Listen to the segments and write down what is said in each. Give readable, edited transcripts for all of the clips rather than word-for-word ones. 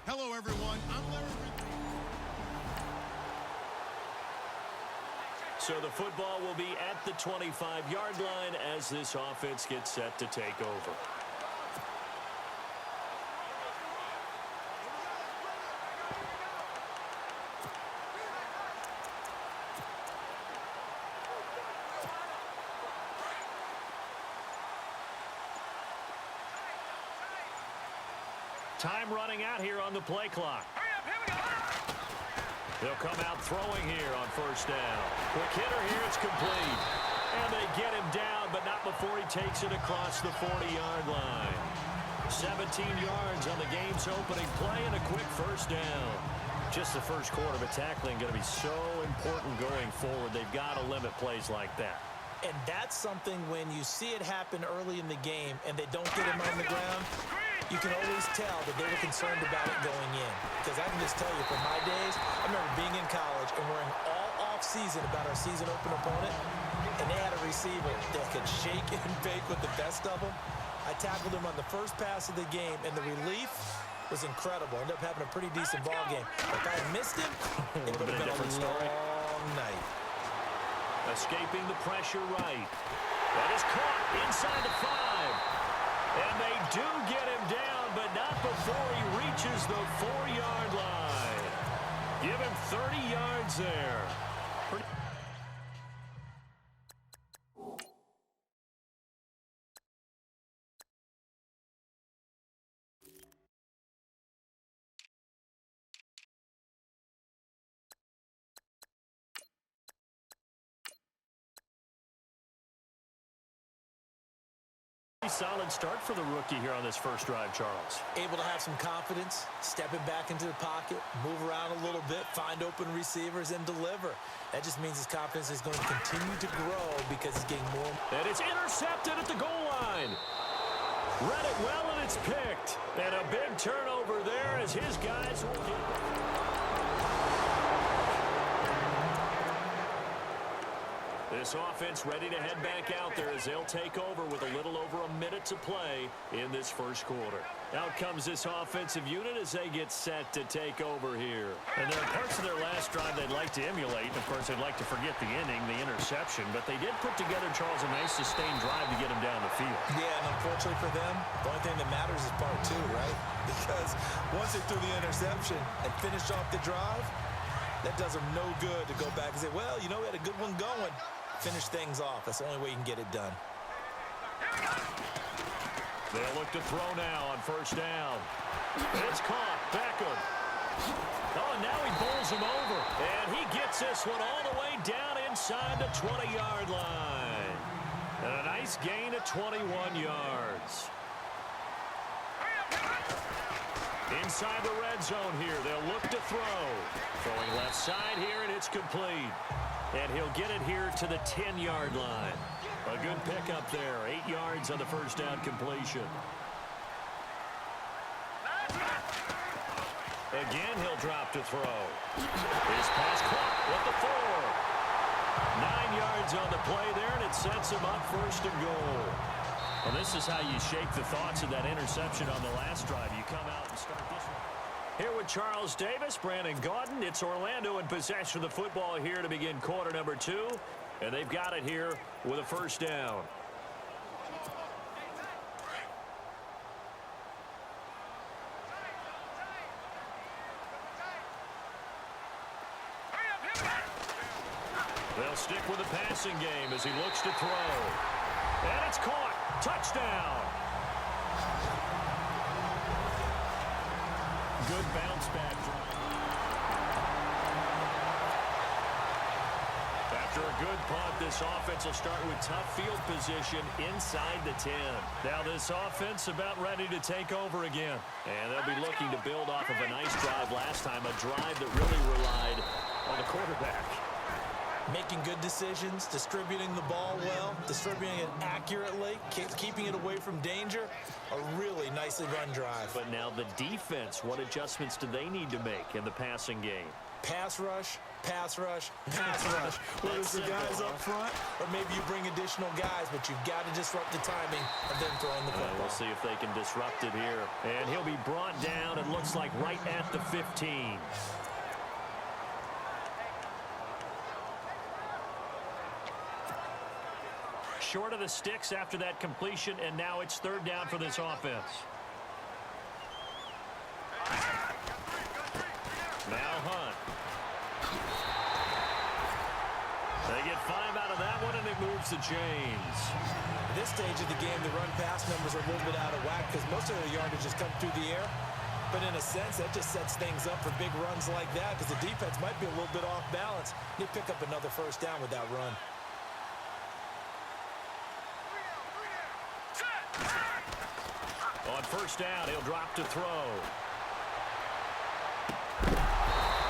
Hello, everyone. I'm Larry. So the football will be at the 25-yard line as this offense gets set to take over. Time running out here on the play clock. They'll come out throwing here on first down. Quick hitter here, it's complete. And they get him down, but not before he takes it across the 40-yard line. 17 yards on the game's opening play and a quick first down. Just the first quarter, but tackling going to be so important going forward. They've got to limit plays like that. And that's something when you see it happen early in the game and they don't get him on the ground, you can always tell that they were concerned about it going in. Because I can just tell you, from my days, I remember being in college and worrying all off-season about our season-open opponent, and they had a receiver that could shake and bake with the best of them. I tackled him on the first pass of the game, and the relief was incredible. Ended up having a pretty decent ball game. If I had missed him, it would have been a long night. Escaping the pressure right. That is caught inside the 5. And they do get him down, but not before he reaches the 4-yard line. Give him 30 yards there. Solid start for the rookie here on this first drive, Charles. Able to have some confidence, stepping back into the pocket, move around a little bit, find open receivers, and deliver. That just means his confidence is going to continue to grow because he's getting more. And it's intercepted at the goal line. Read it well, and it's picked. And a big turnover there as his guys will get... This offense ready to head back out there as they'll take over with a little over a minute to play in this first quarter. Out comes this offensive unit as they get set to take over here. And there are parts of their last drive they'd like to emulate. Of course, they'd like to forget the inning, the interception. But they did put together, Charles, a nice sustained drive to get them down the field. Yeah, and unfortunately for them, the only thing that matters is part 2, right? Because once they threw the interception and finished off the drive, that does them no good to go back and say, well, you know, we had a good one going. Finish things off. That's the only way you can get it done. They'll look to throw now on first down. It's caught. Beckham. Oh, and now he bowls him over. And he gets this one all the way down inside the 20-yard line. And a nice gain of 21 yards. Inside the red zone here. They'll look to throw. Throwing left side here, and it's complete. And he'll get it here to the 10-yard line. A good pickup there. 8 yards on the first down completion. Again, he'll drop to throw. His pass caught with the 4. 9 yards on the play there, and it sets him up first and goal. Well, this is how you shake the thoughts of that interception on the last drive. You come out and start this one. Here with Charles Davis, Brandon Gaudin. It's Orlando in possession of the football here to begin quarter number 2. And they've got it here with a first down. They'll stick with the passing game as he looks to throw. And it's caught. Touchdown. Good bounce back drive. After a good punt, this offense will start with tough field position inside the 10. Now this offense about ready to take over again. And they'll be looking to build off of a nice drive last time, a drive that really relied on the quarterback. Making good decisions, distributing the ball well, distributing it accurately, keeping it away from danger. A really nicely run drive. But now the defense, what adjustments do they need to make in the passing game? Pass rush, pass rush, pass rush. Whether it's the guys up front or maybe you bring additional guys, but you've got to disrupt the timing of them throwing the football. We'll see if they can disrupt it here. And he'll be brought down, it looks like, right at the 15. Short of the sticks after that completion, and now it's third down for this offense. Now Hunt. They get 5 out of that one, and it moves the chains. At this stage of the game, the run-pass numbers are a little bit out of whack because most of the yardage has come through the air. But in a sense, that just sets things up for big runs like that because the defense might be a little bit off balance. They pick up another first down with that run. On first down, he'll drop to throw.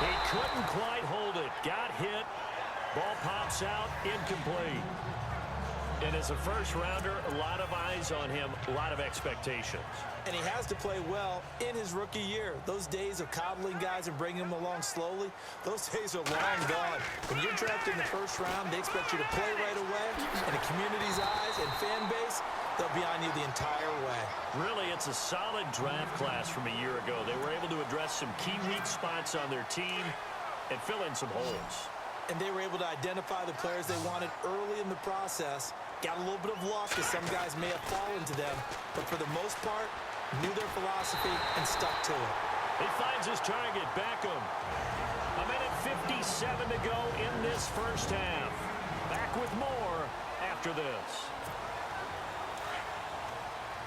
He couldn't quite hold it. Got hit. Ball pops out, incomplete. And as a first-rounder, a lot of eyes on him, a lot of expectations. And he has to play well in his rookie year. Those days of coddling guys and bringing them along slowly, those days are long gone. When you're drafted in the first round, they expect you to play right away. And the community's eyes and fan base, they'll be on you the entire way. Really, it's a solid draft class from a year ago. They were able to address some key weak spots on their team and fill in some holes. And they were able to identify the players they wanted early in the process. Got a little bit of luck as some guys may have fallen to them. But for the most part, knew their philosophy and stuck to it. He finds his target, Beckham. A minute 57 to go in this first half. Back with more after this.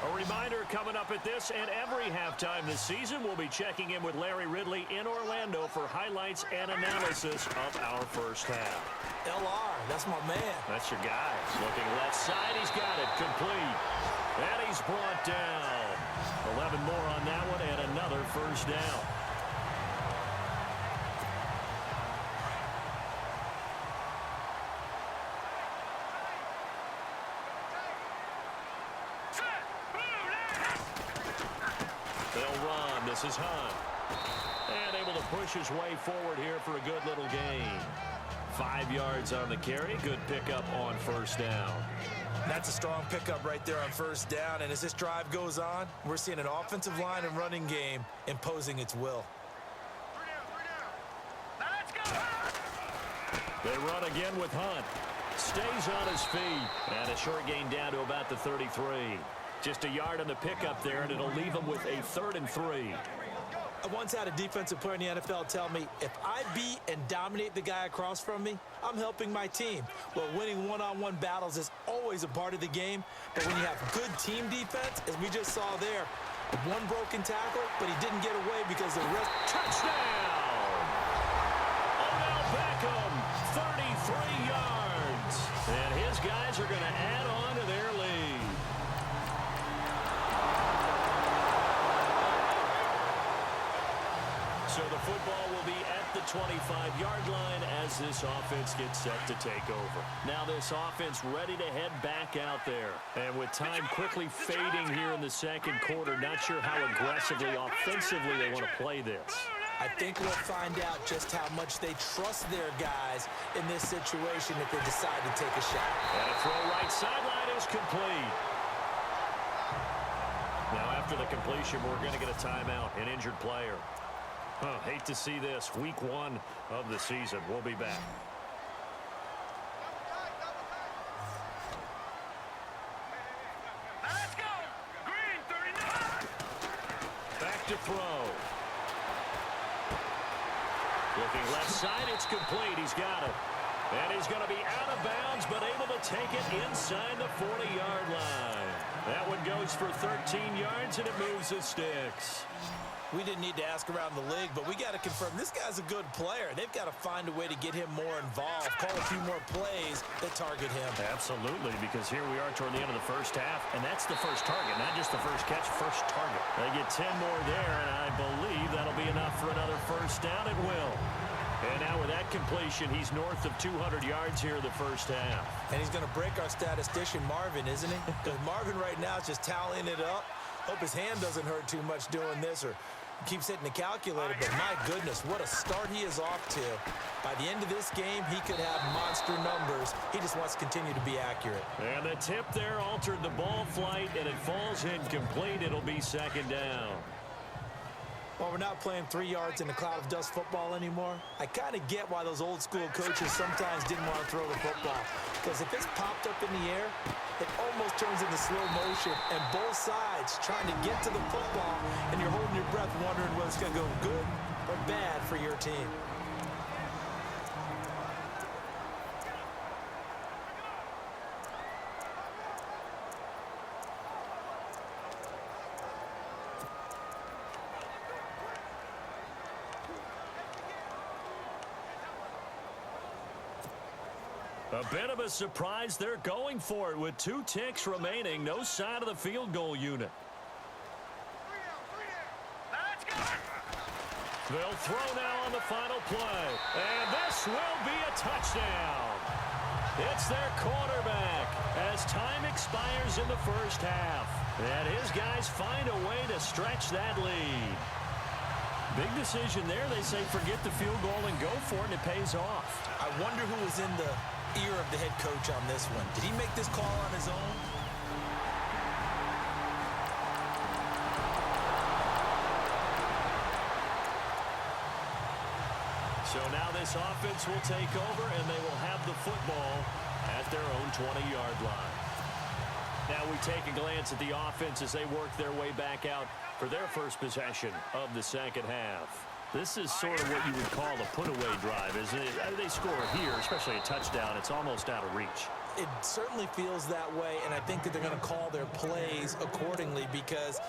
A reminder coming up at this and every halftime this season, we'll be checking in with Larry Ridley in Orlando for highlights and analysis of our first half. LR, that's my man. That's your guy. Looking left side, he's got it complete. And he's brought down. 11 more on that one and another first down. This is Hunt. And able to push his way forward here for a good little gain. 5 yards on the carry. Good pickup on first down. That's a strong pickup right there on first down. And as this drive goes on, we're seeing an offensive line and running game imposing its will. They run again with Hunt. Stays on his feet. And a short gain down to about the 33. Just a yard on the pickup there, and it'll leave him with a 3rd and 3. I once had a defensive player in the NFL tell me, if I beat and dominate the guy across from me, I'm helping my team. Well, winning one-on-one battles is always a part of the game, but when you have good team defense, as we just saw there, one broken tackle, but he didn't get away because the rest... Touchdown! Odell Beckham, 33 yards. And his guys are going to add on to their lead. So the football will be at the 25-yard line as this offense gets set to take over. Now this offense ready to head back out there. And with time quickly fading here in the second quarter, not sure how aggressively, offensively they want to play this. I think we'll find out just how much they trust their guys in this situation if they decide to take a shot. And a throw right sideline is complete. Now after the completion, we're going to get a timeout, an injured player. Hate to see this. Week 1 of the season. We'll be back. Let's go. Green 39. Back to throw. Looking left side. It's complete. He's got it. And he's going to be out of bounds, but able to take it inside the 40-yard line. That one goes for 13 yards, and it moves the sticks. We didn't need to ask around the league, but we got to confirm this guy's a good player. They've got to find a way to get him more involved, call a few more plays that target him. Absolutely, because here we are toward the end of the first half, and that's the first target, not just the first catch, first target. They get 10 more there, and I believe that'll be enough for another first down. It will. And now with that completion, he's north of 200 yards here in the first half. And he's going to break our statistician, Marvin, isn't he? Because Marvin right now is just tallying it up. Hope his hand doesn't hurt too much doing this or keeps hitting the calculator. But my goodness, what a start he is off to. By the end of this game, he could have monster numbers. He just wants to continue to be accurate. And the tip there altered the ball flight, and it falls incomplete. It'll be second down. While we're not playing 3 yards in a cloud of dust football anymore, I kind of get why those old school coaches sometimes didn't want to throw the football. Because if it's popped up in the air, it almost turns into slow motion, and both sides trying to get to the football, and you're holding your breath wondering whether it's going to go good or bad for your team. A bit of a surprise. They're going for it with 2 ticks remaining. No sign of the field goal unit. Let's go. They'll throw now on the final play. And this will be a touchdown. It's their quarterback as time expires in the first half. And his guys find a way to stretch that lead. Big decision there. They say forget the field goal and go for it, and it pays off. I wonder who was in the ear of the head coach on this one. Did he make this call on his own? So now this offense will take over, and they will have the football at their own 20-yard line. Now we take a glance at the offense as they work their way back out for their first possession of the second half. This is sort of what you would call a put-away drive, isn't it? They score here, especially a touchdown. It's almost out of reach. It certainly feels that way, and I think that they're going to call their plays accordingly because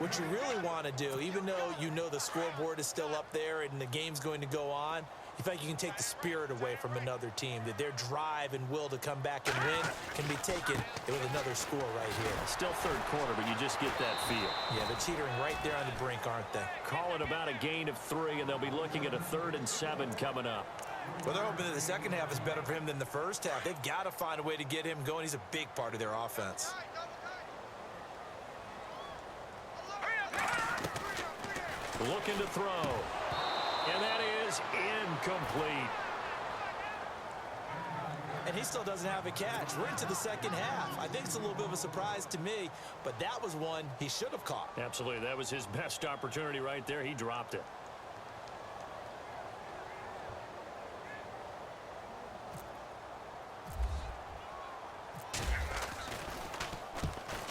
what you really want to do, even though you know the scoreboard is still up there and the game's going to go on, you think you can take the spirit away from another team, that their drive and will to come back and win can be taken with another score right here. Still third quarter, but you just get that feel. Yeah, they're teetering right there on the brink, aren't they? Call it about a gain of 3, and they'll be looking at a 3rd and 7 coming up. Well, they're hoping that the second half is better for him than the first half. They've got to find a way to get him going. He's a big part of their offense. Looking to throw. And that is incomplete. And he still doesn't have a catch. We're into the second half. I think it's a little bit of a surprise to me, but that was one he should have caught. Absolutely. That was his best opportunity right there. He dropped it.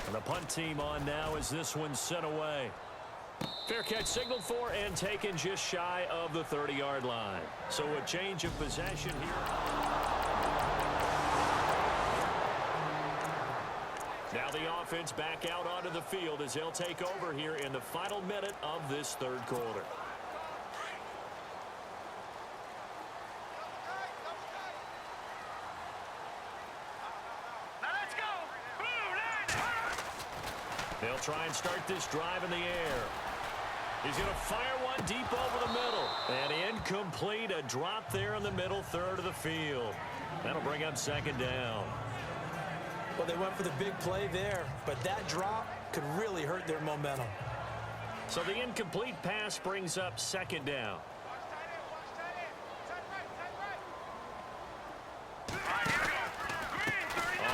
And the punt team on now as this one's sent away. Fair catch signaled for and taken just shy of the 30-yard line. So a change of possession here. Now the offense back out onto the field as they'll take over here in the final minute of this third quarter. Let's go. Blue line. They'll try and start this drive in the air. He's going to fire one deep over the middle. And incomplete, a drop there in the middle third of the field. That'll bring up second down. Well, they went for the big play there, but that drop could really hurt their momentum. So the incomplete pass brings up second down. On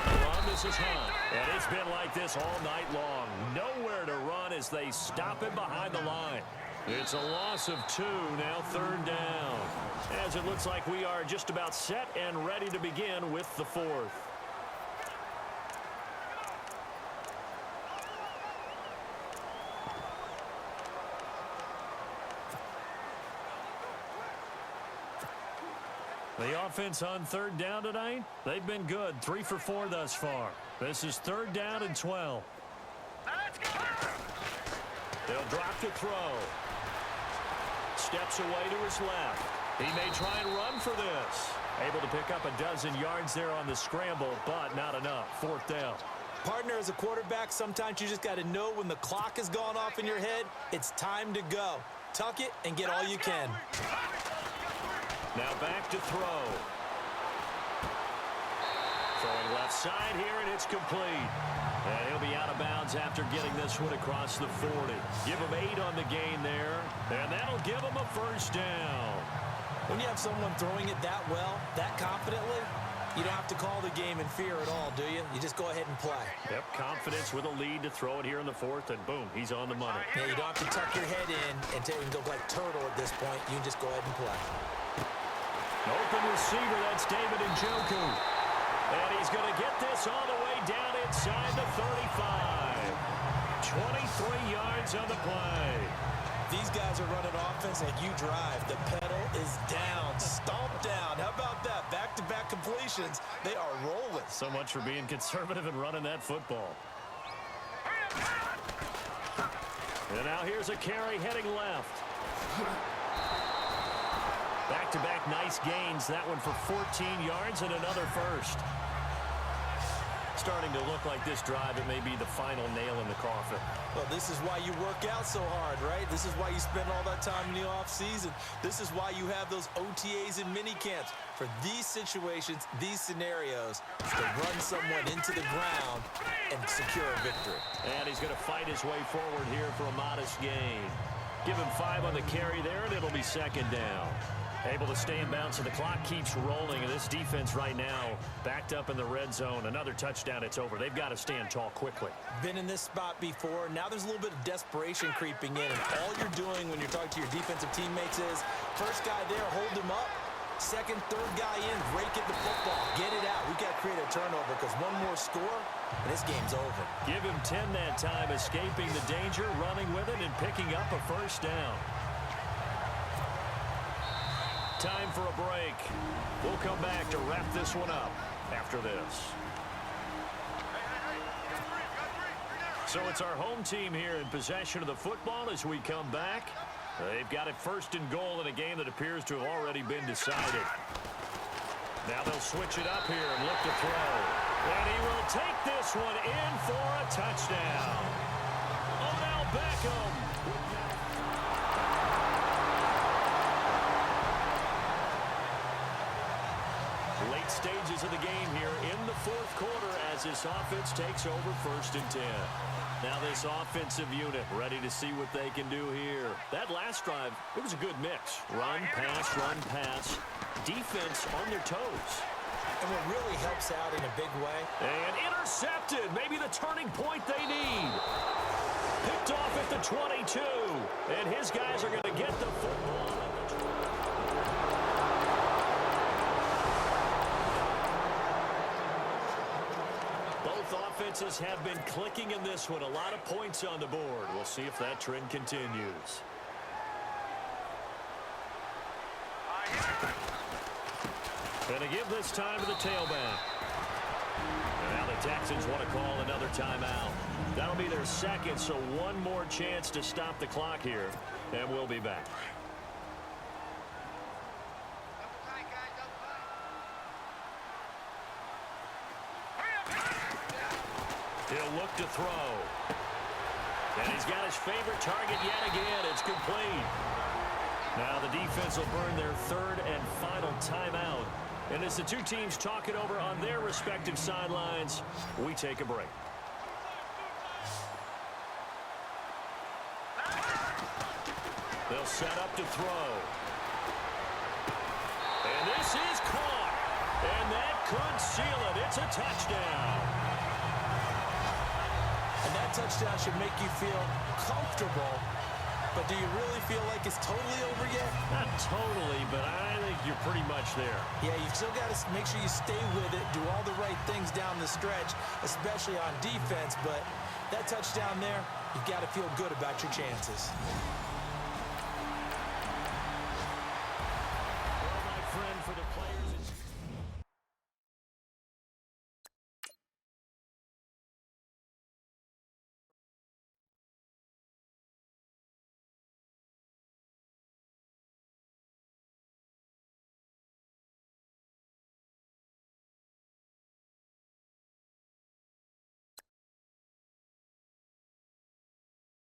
the run, this is Hunt. And it's been like this all night long. Nowhere to run as they stop him behind the line. It's a loss of 2, now third down. As it looks like we are just about set and ready to begin with the fourth. The offense on third down tonight, they've been good. 3 for 4 thus far. This is third down and 12. Let's go. They'll drop to throw. Steps away to his left. He may try and run for this. Able to pick up a dozen yards there on the scramble, but not enough. Fourth down. Partner, as a quarterback, sometimes you just got to know when the clock has gone off in your head, it's time to go. Tuck it and get all you can. Now back to throw. Throwing left side here, and it's complete. And he'll be out of bounds after getting this one across the 40. Give him 8 on the gain there, and that'll give him a first down. When you have someone throwing it that well, that confidently, you don't have to call the game in fear at all, do you? You just go ahead and play. Yep, confidence with a lead to throw it here in the 4th, and boom, he's on the money. Yeah, you don't have to tuck your head in and go like turtle at this point. You can just go ahead and play. Open receiver, that's David Njoku. And he's going to get this all the way down inside the 35. 23 yards on the play. These guys are running offense like you drive. The pedal is down, stomped down. How about that? Back-to-back completions. They are rolling. So much for being conservative and running that football. And now here's a carry heading left. Back-to-back nice gains. That one for 14 yards and another first. Starting to look like this drive, it may be the final nail in the coffin. Well, this is why you work out so hard, right? This is why you spend all that time in the offseason. This is why you have those OTAs and mini camps. For these situations, these scenarios, to run someone into the ground and secure a victory. And he's going to fight his way forward here for a modest gain. Give him 5 on the carry there, and it'll be second down. Able to stay in bounds, and the clock keeps rolling. And this defense right now backed up in the red zone. Another touchdown, it's over. They've got to stand tall quickly. Been in this spot before. Now there's a little bit of desperation creeping in. And all you're doing when you're talking to your defensive teammates is, first guy there, hold him up. Second, third guy in, rake at the football. Get it out. We've got to create a turnover because one more score, and this game's over. Give him 10 that time, escaping the danger, running with it, and picking up a first down. Time for a break. We'll come back to wrap this one up after this. So it's our home team here in possession of the football as we come back. They've got it first and goal in a game that appears to have already been decided. Now they'll switch it up here and look to throw. And he will take this one in for a touchdown. Odell Beckham. Late stages of the game here in the 4th quarter as this offense takes over 1st and 10. Now this offensive unit ready to see what they can do here. That last drive, it was a good mix. Run, pass, defense on their toes. And what really helps out in a big way. And intercepted, maybe the turning point they need. Picked off at the 22, and his guys are going to get the football. Offenses have been clicking in this one. A lot of points on the board. We'll see if that trend continues. Going to give this time to the tailback. And now the Texans want to call another timeout. That'll be their second, so one more chance to stop the clock here, and we'll be back. He'll look to throw. And he's got his favorite target yet again. It's complete. Now the defense will burn their 3rd and final timeout. And as the two teams talk it over on their respective sidelines, we take a break. They'll set up to throw. And this is caught. And that could seal it. It's a touchdown. And that touchdown should make you feel comfortable. But do you really feel like it's totally over yet? Not totally, but I think you're pretty much there. Yeah, you've still got to make sure you stay with it, do all the right things down the stretch, especially on defense. But that touchdown there, you've got to feel good about your chances.